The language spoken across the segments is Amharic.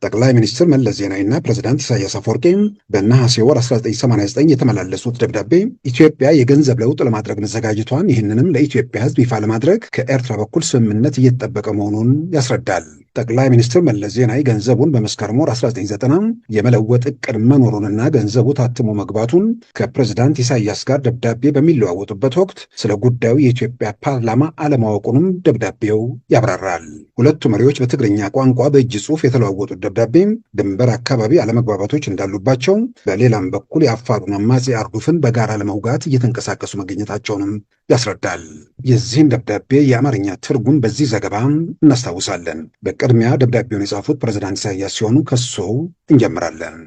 ጠቅላይ ሚኒስትር መለስ ዜናዊና ፕሬዝዳንት ኢሳያስ አፈወርቂ በነሐሴ ወር 1989 የተመላለሱት ደብዳቤ ኢትዮጵያ የገንዘብ ለውጥ ለማድረግ መዘጋጀቷን፣ ይህንንም ለኢትዮጵያ ሕዝብ ይፋ ለማድረግ ከኤርትራ በኩል ስምምነት እየተጠበቀ መሆኑን ያስረዳል። ጠቅላይ ሚኒስትር መለስ ዜናዊ ገንዘቡን በመስከረም ወር 1990 የመለወጥ እቅድ መኖሩንና ገንዘቡ ታትሞ መግባቱን ከፕሬዝዳንት ኢሳያስ ጋር ደብዳቤ በሚለዋወጡበት ወቅት ስለ ጉዳዩ የኢትዮጵያ ፓርላማ አለማወቁንም ደብዳቤው ያብራራል። ሁለቱ መሪዎች በትግርኛ ቋንቋ በእጅ ጽሑፍ የተለዋወጡት ደብዳቤ ድንበር አካባቢ አለመግባባቶች እንዳሉባቸው፣ በሌላም በኩል የአፋሩን አማጺ አርዱፍን በጋራ ለመውጋት እየተንቀሳቀሱ መገኘታቸውንም ያስረዳል። የዚህን ደብዳቤ የአማርኛ ትርጉም በዚህ ዘገባ እናስታውሳለን። በቅድሚያ ደብዳቤውን የጻፉት ፕሬዝዳንት ኢሳያስ ሲሆኑ ከሰው እንጀምራለን።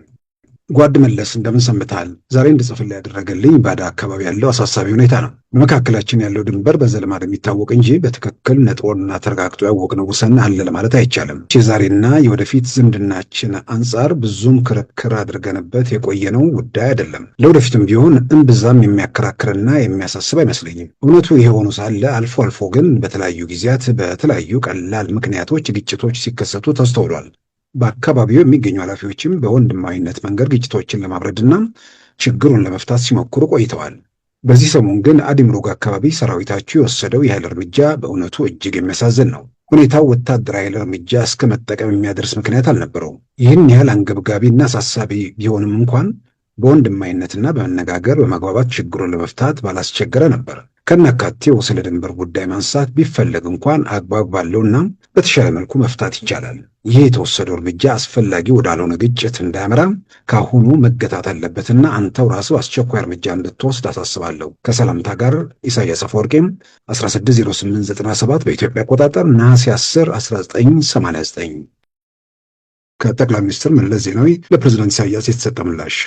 ጓድ መለስ እንደምን ሰንብተሃል? ዛሬ እንድጽፍልህ ያደረገልኝ ባዳ አካባቢ ያለው አሳሳቢ ሁኔታ ነው። በመካከላችን ያለው ድንበር በዘልማድ የሚታወቅ እንጂ በትክክል ነጥቦና ተረጋግጦ ያወቅነው ወሰን አለ ለማለት አይቻልም። የዛሬና የወደፊት ዝምድናችን አንጻር ብዙም ክርክር አድርገንበት የቆየነው ጉዳይ አይደለም። ለወደፊትም ቢሆን እምብዛም የሚያከራክርና የሚያሳስብ አይመስለኝም። እውነቱ ይሄ ሆኖ ሳለ አልፎ አልፎ ግን በተለያዩ ጊዜያት በተለያዩ ቀላል ምክንያቶች ግጭቶች ሲከሰቱ ተስተውሏል። በአካባቢው የሚገኙ ኃላፊዎችም በወንድማዊነት መንገድ ግጭቶችን ለማብረድና ችግሩን ለመፍታት ሲሞክሩ ቆይተዋል። በዚህ ሰሞን ግን አዲምሮግ አካባቢ ሰራዊታቸው የወሰደው የኃይል እርምጃ በእውነቱ እጅግ የሚያሳዝን ነው። ሁኔታው ወታደራዊ ኃይል እርምጃ እስከ መጠቀም የሚያደርስ ምክንያት አልነበረውም። ይህን ያህል አንገብጋቢና አሳሳቢ ቢሆንም እንኳን በወንድማዊነትና በመነጋገር በመግባባት ችግሩን ለመፍታት ባላስቸገረ ነበር። ከናካቴው ስለ ድንበር ጉዳይ ማንሳት ቢፈለግ እንኳን አግባብ ባለውና በተሻለ መልኩ መፍታት ይቻላል። ይህ የተወሰደው እርምጃ አስፈላጊ ወዳልሆነ ግጭት እንዳያመራ ካሁኑ መገታት አለበትና አንተው ራስህ አስቸኳይ እርምጃ እንድትወስድ አሳስባለሁ። ከሰላምታ ጋር ኢሳያስ አፈወርቂም 16/08/97 በኢትዮጵያ አቆጣጠር ነሐሴ 10 1989። ከጠቅላይ ሚኒስትር መለስ ዜናዊ ለፕሬዝዳንት ኢሳያስ የተሰጠ ምላሽ።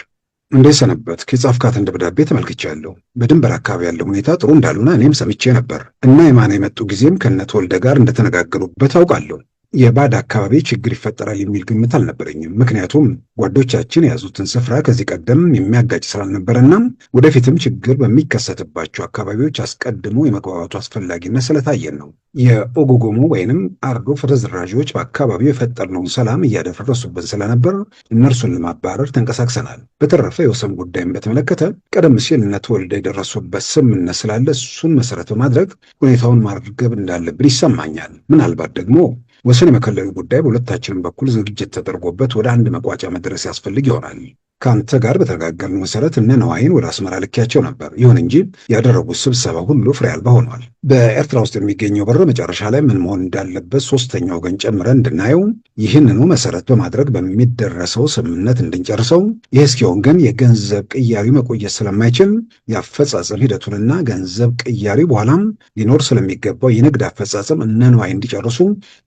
እንዴት ሰነበት? ከጻፍካትን ደብዳቤ ተመልክቻለሁ። በድንበር አካባቢ ያለው ሁኔታ ጥሩ እንዳልሆነ እኔም ሰምቼ ነበር እና የማነ የመጡ ጊዜም ከነተወልደ ጋር እንደተነጋገሩበት አውቃለሁ። የባዳ አካባቢ ችግር ይፈጠራል የሚል ግምት አልነበረኝም። ምክንያቱም ጓዶቻችን የያዙትን ስፍራ ከዚህ ቀደም የሚያጋጭ ስላልነበረና ወደፊትም ችግር በሚከሰትባቸው አካባቢዎች አስቀድሞ የመግባባቱ አስፈላጊነት ስለታየን ነው። የኦጎጎሞ ወይንም አርዶፍ ርዝራዦች በአካባቢው የፈጠርነውን ሰላም እያደፈረሱብን ስለነበር እነርሱን ለማባረር ተንቀሳቅሰናል። በተረፈ የወሰን ጉዳይን በተመለከተ ቀደም ሲል እነ ተወልደ የደረሱበት ስምምነት ስላለ እሱን መሰረት በማድረግ ሁኔታውን ማርገብ እንዳለብን ይሰማኛል። ምናልባት ደግሞ ወሰን የመከለሉ ጉዳይ በሁለታችንም በኩል ዝግጅት ተደርጎበት ወደ አንድ መቋጫ መድረስ ያስፈልግ ይሆናል። ከአንተ ጋር በተነጋገርነው መሰረት እነ ነዋይን ወደ አስመራ ልኬያቸው ነበር። ይሁን እንጂ ያደረጉት ስብሰባ ሁሉ ፍሬ አልባ ሆኗል። በኤርትራ ውስጥ የሚገኘው በር መጨረሻ ላይ ምን መሆን እንዳለበት ሶስተኛ ወገን ጨምረን እንድናየው፣ ይህንኑ መሰረት በማድረግ በሚደረሰው ስምምነት እንድንጨርሰው። ይህ እስኪሆን ግን የገንዘብ ቅያሪው መቆየት ስለማይችል የአፈጻጸም ሂደቱንና ገንዘብ ቅያሪ በኋላም ሊኖር ስለሚገባው የንግድ አፈጻጸም እነ ነዋይ እንዲጨርሱ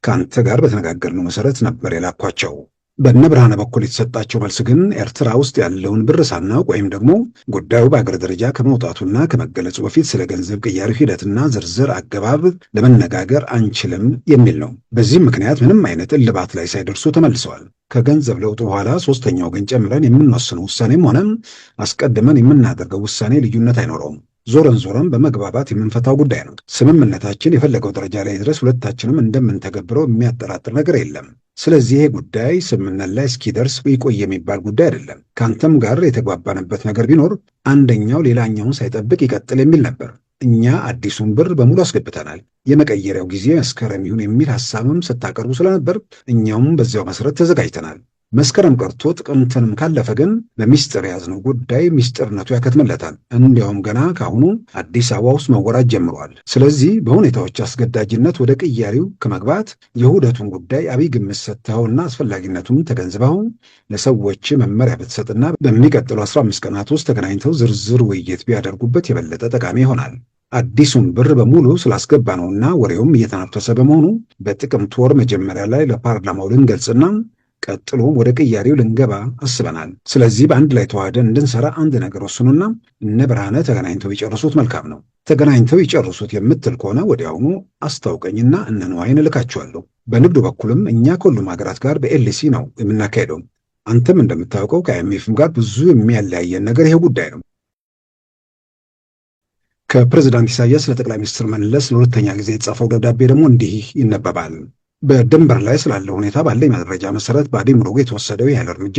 ከአንተ ጋር በተነጋገርነው መሰረት ነበር የላኳቸው። በእነ ብርሃነ በኩል የተሰጣቸው መልስ ግን ኤርትራ ውስጥ ያለውን ብር ሳናውቅ ወይም ደግሞ ጉዳዩ በአገር ደረጃ ከመውጣቱና ከመገለጹ በፊት ስለ ገንዘብ ቅያሪው ሂደትና ዝርዝር አገባብ ለመነጋገር አንችልም የሚል ነው። በዚህም ምክንያት ምንም አይነት እልባት ላይ ሳይደርሱ ተመልሰዋል። ከገንዘብ ለውጡ በኋላ ሶስተኛ ወገን ጨምረን የምንወስነው ውሳኔም ሆነ አስቀድመን የምናደርገው ውሳኔ ልዩነት አይኖረውም። ዞረን በመግባባት የምንፈታው ጉዳይ ነው። ስምምነታችን የፈለገው ደረጃ ላይ ድረስ ሁለታችንም እንደምንተገብረው የሚያጠራጥር ነገር የለም። ስለዚህ ይሄ ጉዳይ ስምምነት ላይ እስኪደርስ ይቆይ የሚባል ጉዳይ አይደለም። ከአንተም ጋር የተግባባንበት ነገር ቢኖር አንደኛው ሌላኛውን ሳይጠብቅ ይቀጥል የሚል ነበር። እኛ አዲሱን ብር በሙሉ አስገብተናል። የመቀየሪያው ጊዜ መስከረም ይሁን የሚል ሐሳብም ስታቀርቡ ስለነበር እኛውም በዚያው መሰረት ተዘጋጅተናል። መስከረም ቀርቶ ጥቅምትንም ካለፈ ግን በሚስጥር የያዝነው ጉዳይ ሚስጥርነቱ ያከትምለታል። እንዲያውም ገና ከአሁኑ አዲስ አበባ ውስጥ መወራት ጀምሯል። ስለዚህ በሁኔታዎች አስገዳጅነት ወደ ቅያሪው ከመግባት የውህደቱን ጉዳይ አብይ ግምት ሰጥተኸውና አስፈላጊነቱን ተገንዝበው ለሰዎች መመሪያ ብትሰጥና በሚቀጥሉ 15 ቀናት ውስጥ ተገናኝተው ዝርዝር ውይይት ቢያደርጉበት የበለጠ ጠቃሚ ይሆናል። አዲሱን ብር በሙሉ ስላስገባ ነውና ወሬውም እየተናፈሰ በመሆኑ በጥቅምት ወር መጀመሪያ ላይ ለፓርላማው ልንገልጽና ቀጥሎ ወደ ቅያሪው ልንገባ አስበናል። ስለዚህ በአንድ ላይ ተዋህደን እንድንሰራ አንድ ነገር ወስኑና እነ ብርሃነ ተገናኝተው ይጨርሱት መልካም ነው። ተገናኝተው ይጨርሱት የምትል ከሆነ ወዲያውኑ አስታውቀኝና እነ ነዋይን እልካቸዋለሁ። በንግዱ በኩልም እኛ ከሁሉም ሀገራት ጋር በኤልሲ ነው የምናካሄደው። አንተም እንደምታውቀው ከአይኤምኤፍም ጋር ብዙ የሚያለያየን ነገር ይሄ ጉዳይ ነው። ከፕሬዝዳንት ኢሳያስ ለጠቅላይ ሚኒስትር መለስ ለሁለተኛ ጊዜ የተጻፈው ደብዳቤ ደግሞ እንዲህ ይነበባል። በድንበር ላይ ስላለው ሁኔታ ባለኝ መረጃ መሰረት በአዲምሩግ የተወሰደው የኃይል እርምጃ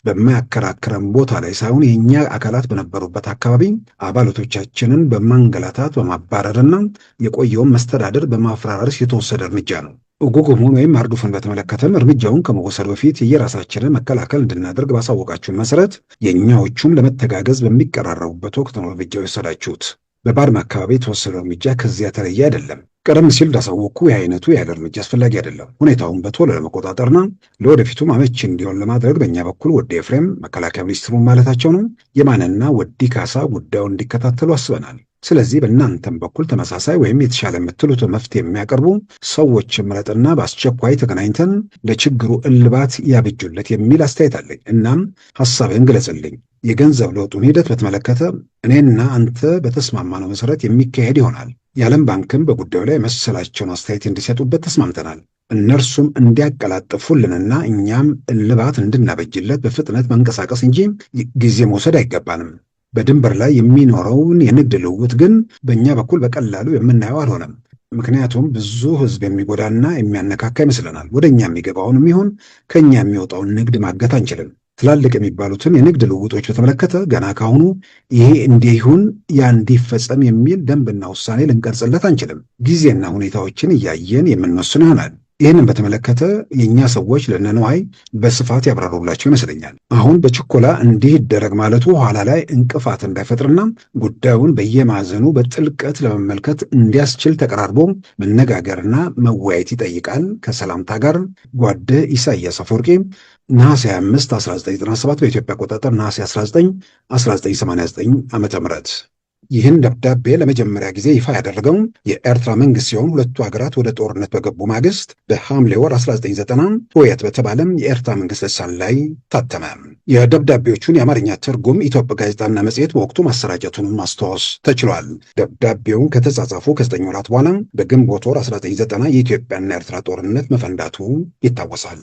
በማያከራክረን ቦታ ላይ ሳይሆን የእኛ አካላት በነበሩበት አካባቢ አባላቶቻችንን በማንገላታት በማባረርና የቆየውን መስተዳደር በማፈራረስ የተወሰደ እርምጃ ነው። ጉጉሙን ወይም አርዱፍን በተመለከተም እርምጃውን ከመወሰዱ በፊት የየራሳችንን መከላከል እንድናደርግ ባሳወቃችሁን መሰረት የእኛዎቹም ለመተጋገዝ በሚቀራረቡበት ወቅት ነው እርምጃ የወሰዳችሁት። በባድመ አካባቢ የተወሰደው እርምጃ ከዚያ የተለየ አይደለም። ቀደም ሲል እንዳሳወቅኩ የአይነቱ የኃይል እርምጃ አስፈላጊ አይደለም። ሁኔታውን በቶሎ ለመቆጣጠርና ለወደፊቱም አመቺ እንዲሆን ለማድረግ በእኛ በኩል ወዲ ኤፍሬም መከላከያ ሚኒስትሩን ማለታቸው ነው የማንና ወዲ ካሳ ጉዳዩን እንዲከታተሉ አስበናል። ስለዚህ በእናንተም በኩል ተመሳሳይ ወይም የተሻለ የምትሉት መፍትሄ የሚያቀርቡ ሰዎች ምረጥና በአስቸኳይ ተገናኝተን ለችግሩ እልባት ያብጁለት የሚል አስተያየት አለኝ። እናም ሐሳብህን ግለጽልኝ። የገንዘብ ለውጡን ሂደት በተመለከተ እኔና አንተ በተስማማነው መሰረት የሚካሄድ ይሆናል። የዓለም ባንክም በጉዳዩ ላይ መሰላቸውን አስተያየት እንዲሰጡበት ተስማምተናል። እነርሱም እንዲያቀላጥፉልንና እኛም እልባት እንድናበጅለት በፍጥነት መንቀሳቀስ እንጂ ጊዜ መውሰድ አይገባንም። በድንበር ላይ የሚኖረውን የንግድ ልውውጥ ግን በእኛ በኩል በቀላሉ የምናየው አልሆነም። ምክንያቱም ብዙ ሕዝብ የሚጎዳና የሚያነካካ ይመስለናል። ወደ እኛ የሚገባውንም ይሁን ከእኛ የሚወጣውን ንግድ ማገት አንችልም። ትላልቅ የሚባሉትን የንግድ ልውውጦች በተመለከተ ገና ካሁኑ ይሄ እንዲሁን ያ እንዲፈጸም የሚል ደንብና ውሳኔ ልንቀርጽለት አንችልም። ጊዜና ሁኔታዎችን እያየን የምንወስን ይሆናል። ይህንን በተመለከተ የእኛ ሰዎች ለነነዋይ በስፋት ያብራሩላቸው ይመስለኛል። አሁን በችኮላ እንዲህ ይደረግ ማለቱ ኋላ ላይ እንቅፋት እንዳይፈጥርና ጉዳዩን በየማዕዘኑ በጥልቀት ለመመልከት እንዲያስችል ተቀራርቦ መነጋገርና መወያየት ይጠይቃል። ከሰላምታ ጋር ጓደ ኢሳያስ አፈወርቂ ነሐሴ 25 1997 በኢትዮጵያ አቆጣጠር ነሐሴ 19 1989 ዓ.ም። ይህን ደብዳቤ ለመጀመሪያ ጊዜ ይፋ ያደረገው የኤርትራ መንግስት ሲሆን ሁለቱ ሀገራት ወደ ጦርነት በገቡ ማግስት በሐምሌ ወር 1990 ሆየት በተባለም የኤርትራ መንግስት ልሳን ላይ ታተመ። የደብዳቤዎቹን የአማርኛ ትርጉም ኢትዮጵያ ጋዜጣና መጽሔት በወቅቱ ማሰራጨቱንም ማስታወስ ተችሏል። ደብዳቤውን ከተጻጻፉ ከ9 ወራት በኋላ በግንቦት ወር 1990 የኢትዮጵያና ኤርትራ ጦርነት መፈንዳቱ ይታወሳል።